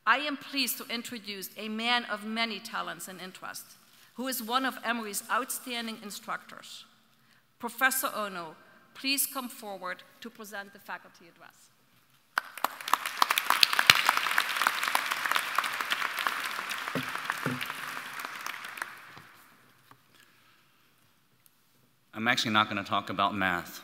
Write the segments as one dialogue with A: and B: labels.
A: I am pleased to introduce a man of many talents and interests, who is one of Emory's outstanding instructors. Professor Ono, please come forward to present the faculty address.
B: I'm actually not going to talk about math.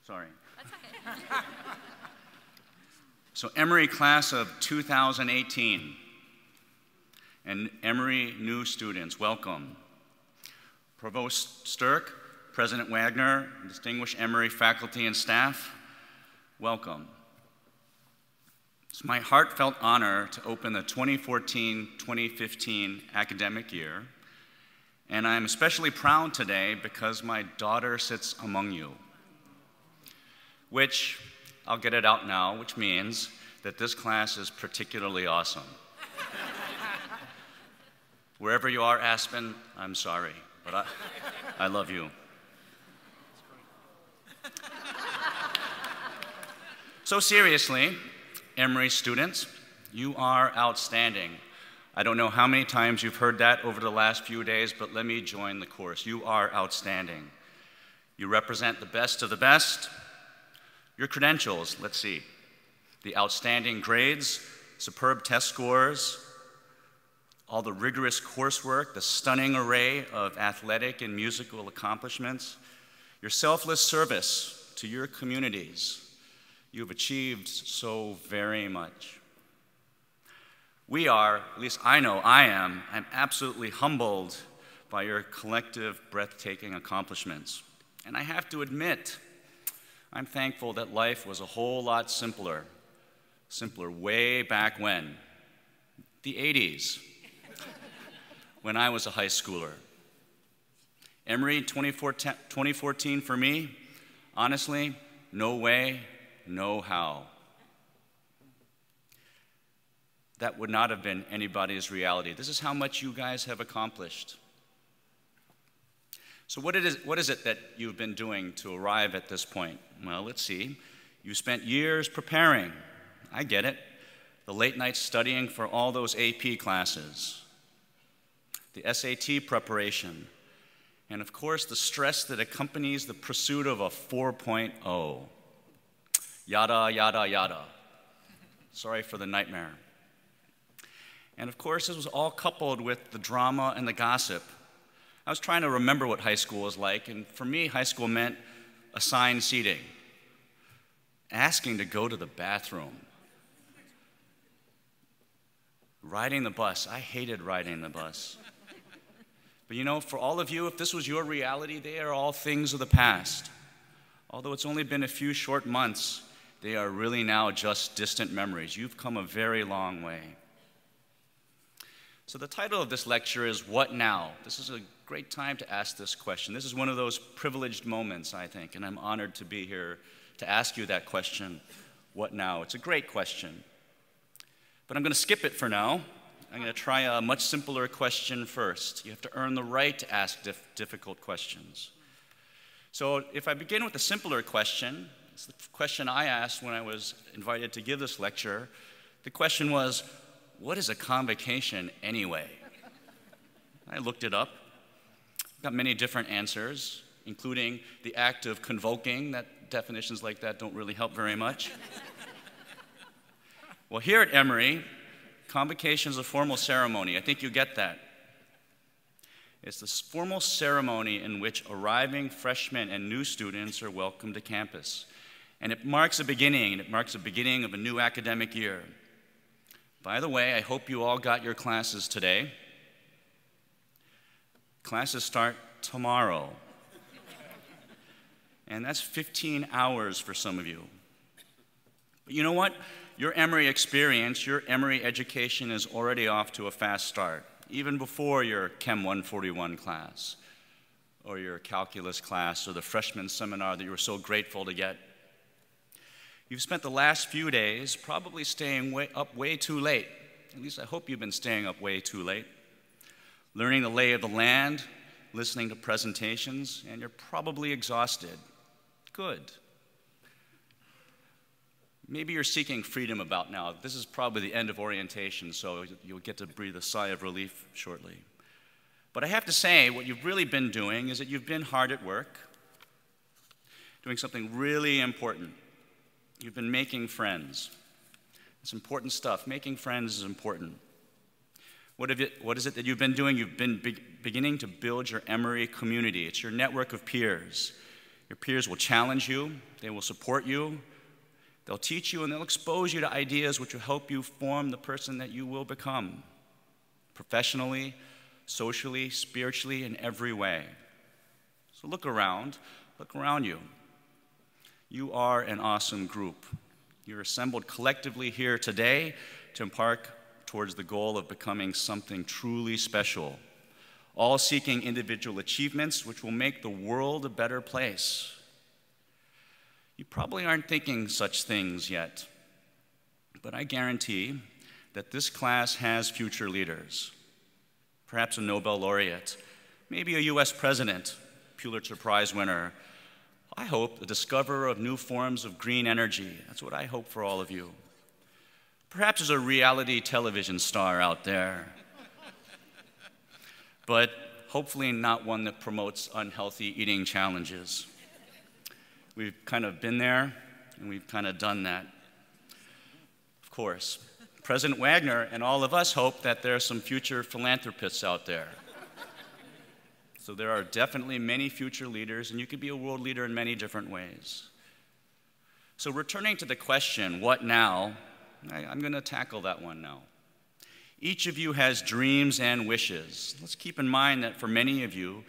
B: Sorry.
A: That's okay.
B: So Emory class of 2018 and Emory new students, welcome. Provost Sturck, President Wagner, distinguished Emory faculty and staff, welcome. It's my heartfelt honor to open the 2014-2015 academic year, and I'm especially proud today because my daughter sits among you, which, I'll get it out now, which means that this class is particularly awesome. Wherever you are, Aspen, I'm sorry, but I love you. So seriously, Emory students, you are outstanding. I don't know how many times you've heard that over the last few days, but let me join the chorus. You are outstanding. You represent the best of the best. Your credentials, let's see. The outstanding grades, superb test scores, all the rigorous coursework, the stunning array of athletic and musical accomplishments, your selfless service to your communities. You've achieved so very much. We are, at least I know I am, I'm absolutely humbled by your collective, breathtaking accomplishments. And I have to admit, I'm thankful that life was a whole lot simpler way back when, the 80s, when I was a high schooler. Emory 2014 for me, honestly, no way, no how. That would not have been anybody's reality. This is how much you guys have accomplished. So what is it that you've been doing to arrive at this point? Well, let's see. You spent years preparing. I get it. The late nights studying for all those AP classes, the SAT preparation, and of course the stress that accompanies the pursuit of a 4.0. Yada, yada, yada. Sorry for the nightmare. And of course, this was all coupled with the drama and the gossip. I was trying to remember what high school was like, and for me, high school meant assigned seating, asking to go to the bathroom, riding the bus. I hated riding the bus. But you know, for all of you, if this was your reality, they are all things of the past. Although it's only been a few short months, they are really now just distant memories. You've come a very long way. So the title of this lecture is What Now? This is a great time to ask this question. This is one of those privileged moments, I think, and I'm honored to be here to ask you that question, what now? It's a great question. But I'm going to skip it for now. I'm going to try a much simpler question first. You have to earn the right to ask difficult questions. So if I begin with a simpler question, it's the question I asked when I was invited to give this lecture. The question was, what is a convocation anyway? I looked it up. Got many different answers, including the act of convoking. Definitions like that don't really help very much. Well, here at Emory, convocation is a formal ceremony. I think you get that. It's this formal ceremony in which arriving freshmen and new students are welcomed to campus. And it marks a beginning, of a new academic year. By the way, I hope you all got your classes today. Classes start tomorrow. And that's 15 hours for some of you. But you know what? Your Emory experience, your Emory education is already off to a fast start, even before your Chem 141 class, or your calculus class, or the freshman seminar that you were so grateful to get. You've spent the last few days probably staying up way too late. At least I hope you've been staying up way too late, learning the lay of the land, listening to presentations, and you're probably exhausted. Good. maybe you're seeking freedom about now. This is probably the end of orientation, so you'll get to breathe a sigh of relief shortly. But I have to say, what you've really been doing is that you've been hard at work, doing something really important. You've been making friends. It's important stuff. Making friends is important. What is it that you've been doing? You've been beginning to build your Emory community. It's your network of peers. Your peers will challenge you. They will support you. They'll teach you and they'll expose you to ideas which will help you form the person that you will become, professionally, socially, spiritually, in every way. So look around you. You are an awesome group. You're assembled collectively here today to embark towards the goal of becoming something truly special, all seeking individual achievements which will make the world a better place. You probably aren't thinking such things yet, but I guarantee that this class has future leaders, perhaps a Nobel laureate, maybe a US president, Pulitzer Prize winner. I hope the discoverer of new forms of green energy. That's what I hope for all of you. Perhaps there's a reality television star out there, but hopefully not one that promotes unhealthy eating challenges. We've kind of been there, and we've kind of done that. Of course, President Wagner and all of us hope that there are some future philanthropists out there. So there are definitely many future leaders, and you could be a world leader in many different ways. So returning to the question, what now? I'm going to tackle that one now. Each of you has dreams and wishes. Let's keep in mind that for many of you,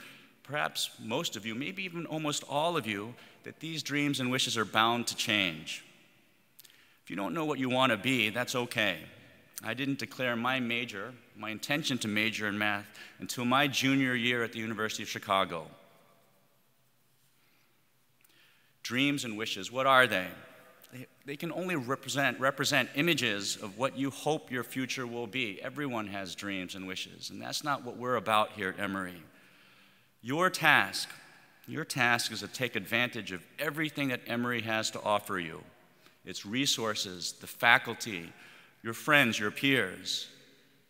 B: perhaps most of you, maybe even almost all of you, that these dreams and wishes are bound to change. If you don't know what you want to be, that's okay. I didn't declare my intention to major in math until my junior year at the University of Chicago. Dreams and wishes, what are they? They can only represent images of what you hope your future will be. Everyone has dreams and wishes, and that's not what we're about here at Emory. Your task is to take advantage of everything that Emory has to offer you. Its resources, the faculty, your friends, your peers.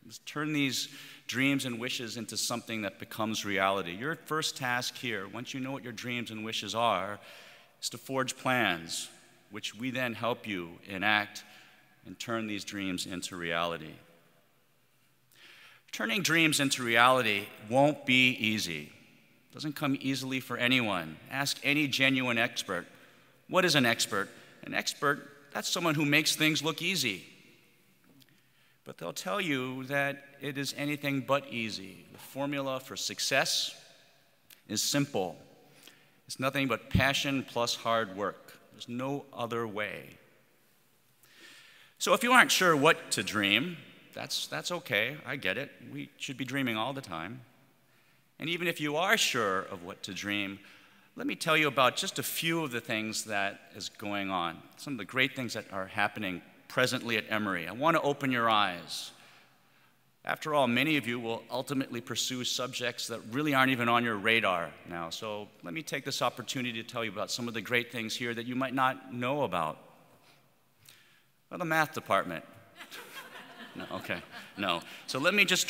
B: Just turn these dreams and wishes into something that becomes reality. Your first task here, once you know what your dreams and wishes are, is to forge plans, which we then help you enact and turn these dreams into reality. Turning dreams into reality won't be easy. It doesn't come easily for anyone. Ask any genuine expert. What is an expert? An expert, that's someone who makes things look easy. But they'll tell you that it is anything but easy. The formula for success is simple. It's nothing but passion plus hard work. There's no other way. So if you aren't sure what to dream, that's okay. I get it. We should be dreaming all the time. And even if you are sure of what to dream, let me tell you about just a few of the things that is going on, some of the great things that are happening presently at Emory. I want to open your eyes. After all, many of you will ultimately pursue subjects that really aren't even on your radar now. So let me take this opportunity to tell you about some of the great things here that you might not know about. Well, the math department. No, okay, no. So let me just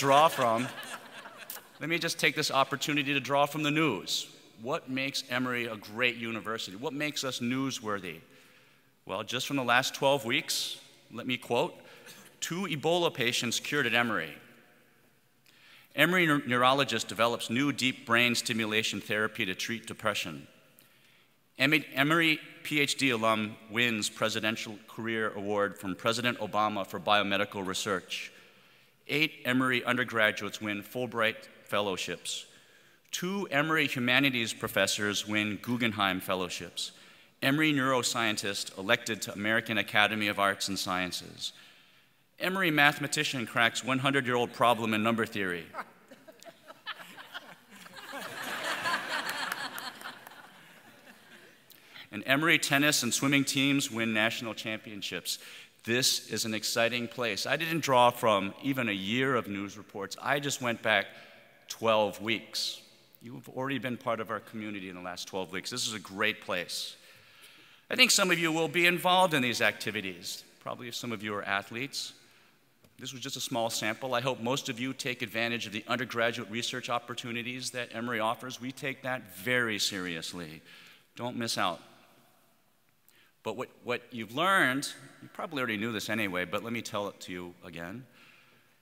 B: take this opportunity to draw from the news. What makes Emory a great university? What makes us newsworthy? Well, just from the last 12 weeks, let me quote, 2 Ebola patients cured at Emory. Emory neurologist develops new deep brain stimulation therapy to treat depression. Emory PhD alum wins Presidential Career Award from President Obama for biomedical research. 8 Emory undergraduates win Fulbright fellowships. 2 Emory humanities professors win Guggenheim fellowships. Emory neuroscientist elected to American Academy of Arts and Sciences. Emory mathematician cracks 100-year-old problem in number theory. And Emory tennis and swimming teams win national championships. This is an exciting place. I didn't draw from even a year of news reports. I just went back 12 weeks. You've already been part of our community in the last 12 weeks. This is a great place. I think some of you will be involved in these activities. Probably if some of you are athletes. This was just a small sample. I hope most of you take advantage of the undergraduate research opportunities that Emory offers. We take that very seriously. Don't miss out. But what you've learned, you probably already knew this anyway, but let me tell it to you again.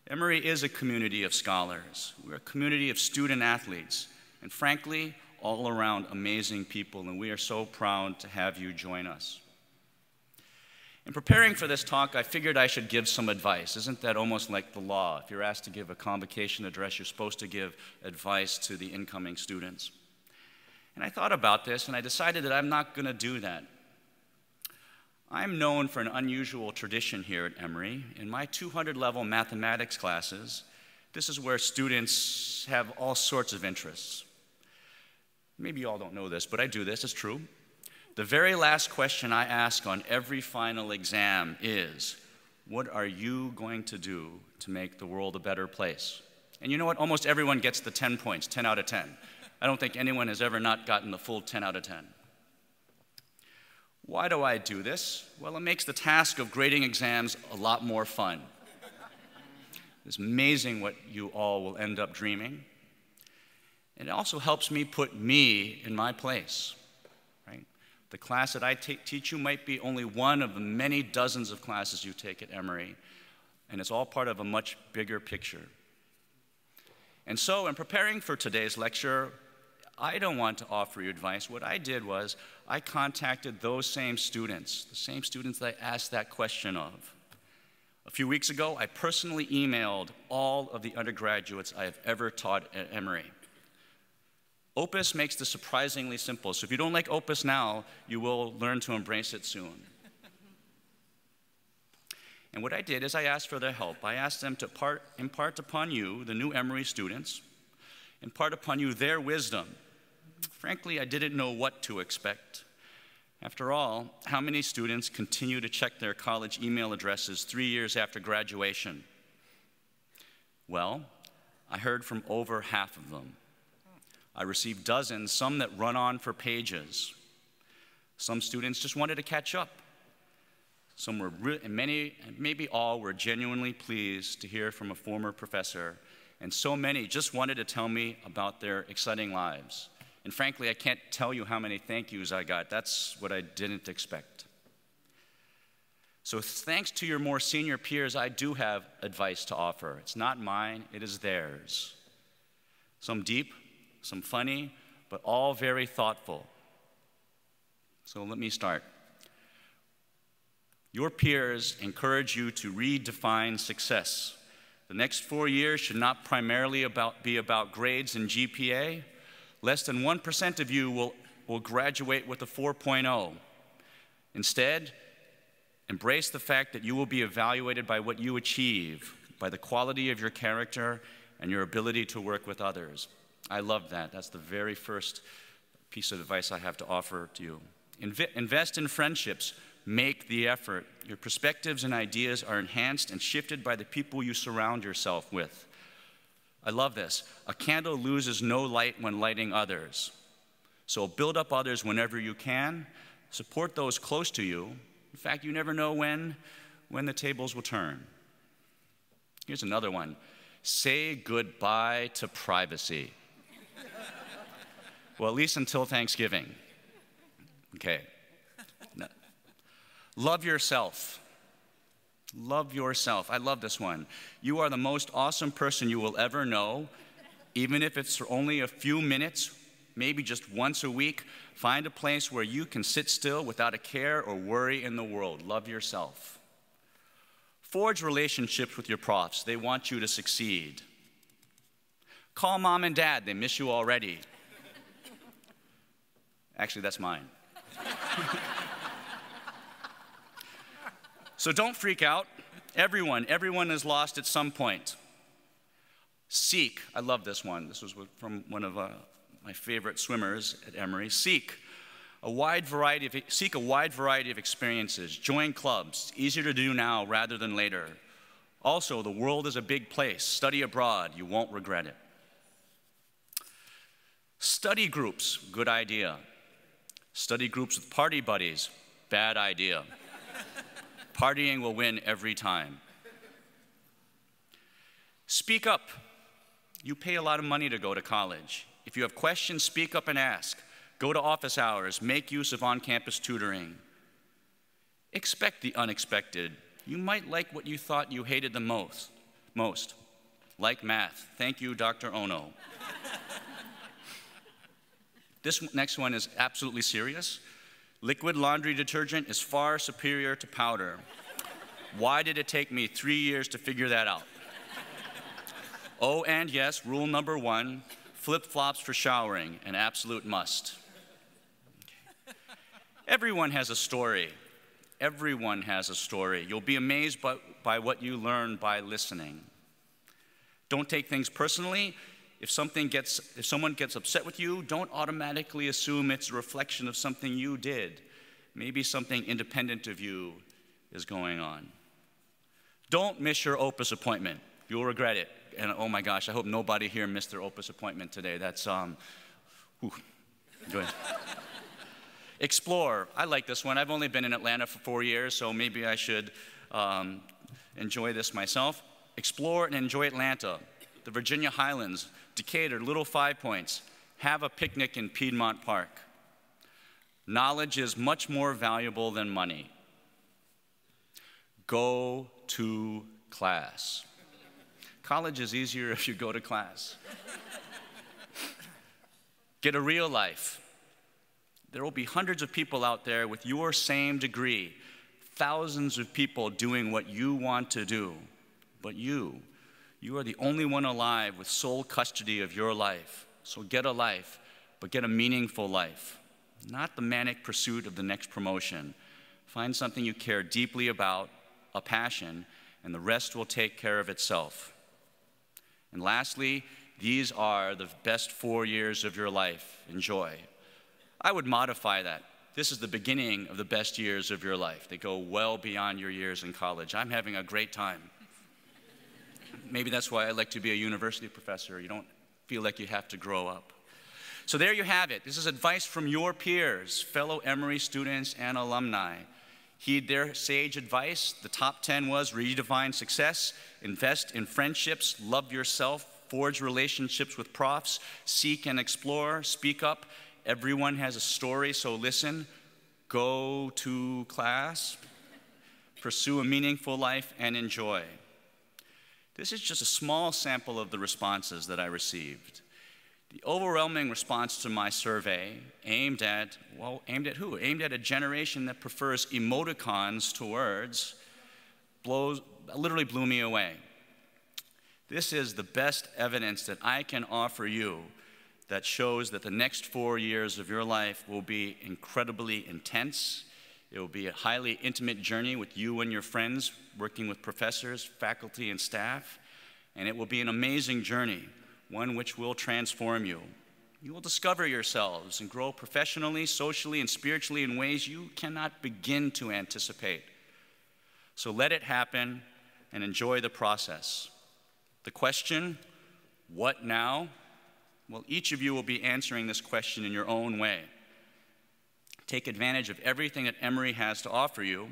B: Emory is a community of scholars. We're a community of student athletes, and frankly, all around amazing people, and we are so proud to have you join us. In preparing for this talk, I figured I should give some advice. Isn't that almost like the law? If you're asked to give a convocation address, you're supposed to give advice to the incoming students. And I thought about this, and I decided that I'm not going to do that. I'm known for an unusual tradition here at Emory. In my 200-level mathematics classes, this is where students have all sorts of interests. Maybe you all don't know this, but I do this, it's true. The very last question I ask on every final exam is, what are you going to do to make the world a better place? And you know what? Almost everyone gets the 10 points, 10 out of 10. I don't think anyone has ever not gotten the full 10 out of 10. Why do I do this? Well, it makes the task of grading exams a lot more fun. It's amazing what you all will end up dreaming. And it also helps me put me in my place, right? The class that I teach you might be only one of the many dozens of classes you take at Emory, and it's all part of a much bigger picture. And so in preparing for today's lecture, I don't want to offer you advice. What I did was I contacted those same students, the same students that I asked that question of. A few weeks ago, I personally emailed all of the undergraduates I have ever taught at Emory. Opus makes this surprisingly simple. So if you don't like Opus now, you will learn to embrace it soon. And what I did is I asked for their help. I asked them to impart upon you, the new Emory students, impart upon you their wisdom. Frankly, I didn't know what to expect. After all, how many students continue to check their college email addresses 3 years after graduation? Well, I heard from over half of them. I received dozens, some that run on for pages. Some students just wanted to catch up. Some were, and many, and maybe all, were genuinely pleased to hear from a former professor, and so many just wanted to tell me about their exciting lives. And frankly, I can't tell you how many thank yous I got. That's what I didn't expect. So thanks to your more senior peers, I do have advice to offer. It's not mine, it is theirs. Some deep, some funny, but all very thoughtful. So let me start. Your peers encourage you to redefine success. The next 4 years should not primarily be about grades and GPA. Less than 1% of you will graduate with a 4.0. Instead, embrace the fact that you will be evaluated by what you achieve, by the quality of your character and your ability to work with others. I love that. That's the very first piece of advice I have to offer to you. Invest in friendships. Make the effort. Your perspectives and ideas are enhanced and shifted by the people you surround yourself with. I love this. A candle loses no light when lighting others. So build up others whenever you can. Support those close to you. In fact, you never know when the tables will turn. Here's another one. Say goodbye to privacy. Well, at least until Thanksgiving. Okay. No. Love yourself. Love yourself. I love this one. You are the most awesome person you will ever know. Even if it's for only a few minutes, maybe just once a week, find a place where you can sit still without a care or worry in the world. Love yourself. Forge relationships with your profs. They want you to succeed. Call mom and dad. They miss you already. Actually, that's mine. So don't freak out. Everyone is lost at some point. Seek. I love this one. This was from one of my favorite swimmers at Emory. Seek a wide variety of experiences. Join clubs. Easier to do now rather than later. Also, the world is a big place. Study abroad. You won't regret it. Study groups. Good idea. Study groups with party buddies. Bad idea. Partying will win every time. Speak up. You pay a lot of money to go to college. If you have questions, speak up and ask. Go to office hours. Make use of on-campus tutoring. Expect the unexpected. You might like what you thought you hated the most. Like math. Thank you, Dr. Ono. This next one is absolutely serious. Liquid laundry detergent is far superior to powder. Why did it take me 3 years to figure that out? Oh, and yes, rule number 1, flip-flops for showering, an absolute must. Okay. Everyone has a story. Everyone has a story. You'll be amazed by what you learn by listening. Don't take things personally. If someone gets upset with you, don't automatically assume it's a reflection of something you did. Maybe something independent of you is going on. Don't miss your Opus appointment. You'll regret it. And oh my gosh, I hope nobody here missed their Opus appointment today. That's, good. Explore. I like this one. I've only been in Atlanta for 4 years, so maybe I should enjoy this myself. Explore and enjoy Atlanta, the Virginia Highlands, Decatur, Little Five Points. Have a picnic in Piedmont Park. Knowledge is much more valuable than money. Go to class. College is easier if you go to class. Get a real life. There will be hundreds of people out there with your same degree, thousands of people doing what you want to do. But you are the only one alive with sole custody of your life. So get a life, but get a meaningful life, not the manic pursuit of the next promotion. Find something you care deeply about, a passion, and the rest will take care of itself. And lastly, these are the best 4 years of your life. Enjoy. I would modify that. This is the beginning of the best years of your life. They go well beyond your years in college. I'm having a great time. Maybe that's why I like to be a university professor. You don't feel like you have to grow up. So there you have it. This is advice from your peers, fellow Emory students and alumni. Heed their sage advice. The top 10 was redefine success, invest in friendships, love yourself, forge relationships with profs, seek and explore, speak up. Everyone has a story, so listen. Go to class, pursue a meaningful life, and enjoy. This is just a small sample of the responses that I received. The overwhelming response to my survey aimed at who? Aimed at a generation that prefers emoticons to words, literally blew me away. This is the best evidence that I can offer you that shows that the next 4 years of your life will be incredibly intense. It will be a highly intimate journey with you and your friends, working with professors, faculty, and staff. And it will be an amazing journey, one which will transform you. You will discover yourselves and grow professionally, socially, and spiritually in ways you cannot begin to anticipate. So let it happen and enjoy the process. The question, what now? Well, each of you will be answering this question in your own way. Take advantage of everything that Emory has to offer you,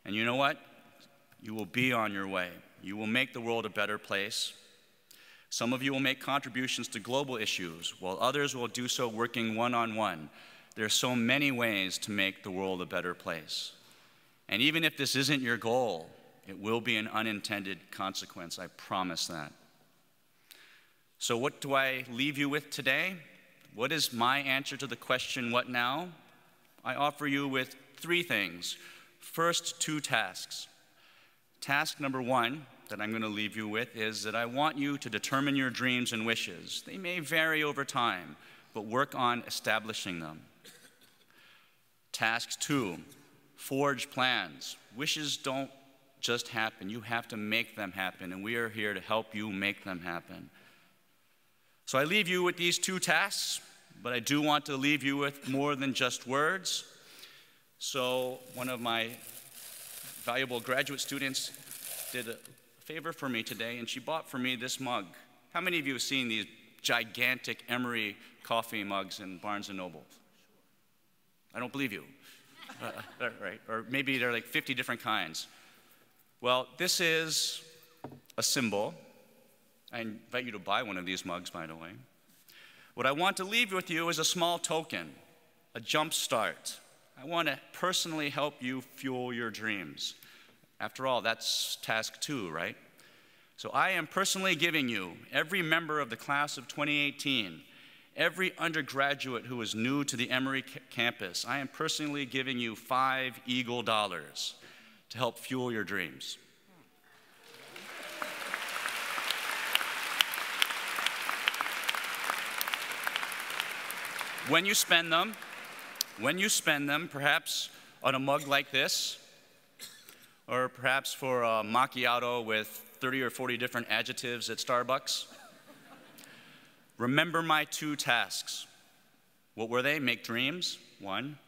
B: and you know what? You will be on your way. You will make the world a better place. Some of you will make contributions to global issues, while others will do so working one-on-one. There are so many ways to make the world a better place. And even if this isn't your goal, it will be an unintended consequence, I promise that. So what do I leave you with today? What is my answer to the question, what now? I offer you with 3 things. First, 2 tasks. Task number 1 that I'm going to leave you with is that I want you to determine your dreams and wishes. They may vary over time, but work on establishing them. Task 2, forge plans. Wishes don't just happen. You have to make them happen, and we are here to help you make them happen. So I leave you with these 2 tasks, but I do want to leave you with more than just words. So one of my valuable graduate students did a favor for me today, and she bought for me this mug. How many of you have seen these gigantic Emory coffee mugs in Barnes & Noble? I don't believe you. Right? Or maybe there are like 50 different kinds. Well, this is a symbol. I invite you to buy one of these mugs, by the way. What I want to leave with you is a small token, a jump start. I want to personally help you fuel your dreams. After all, that's task 2, right? So I am personally giving you, every member of the class of 2018, every undergraduate who is new to the Emory campus, I am personally giving you 5 Eagle dollars to help fuel your dreams. When you spend them, perhaps on a mug like this, or perhaps for a macchiato with 30 or 40 different adjectives at Starbucks, remember my 2 tasks. What were they? Make dreams, 1.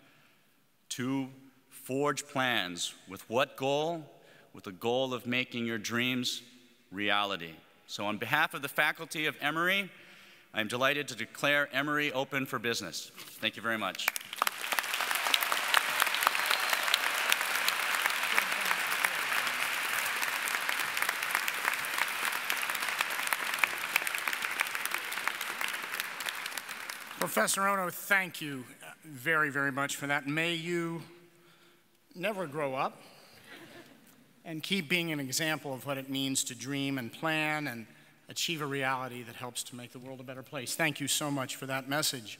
B: 2, forge plans. With what goal? With the goal of making your dreams reality. So on behalf of the faculty of Emory, I'm delighted to declare Emory open for business. Thank you very much.
C: Professor Ono, thank you very, very much for that. May you never grow up and keep being an example of what it means to dream and plan and achieve a reality that helps to make the world a better place. Thank you so much for that message.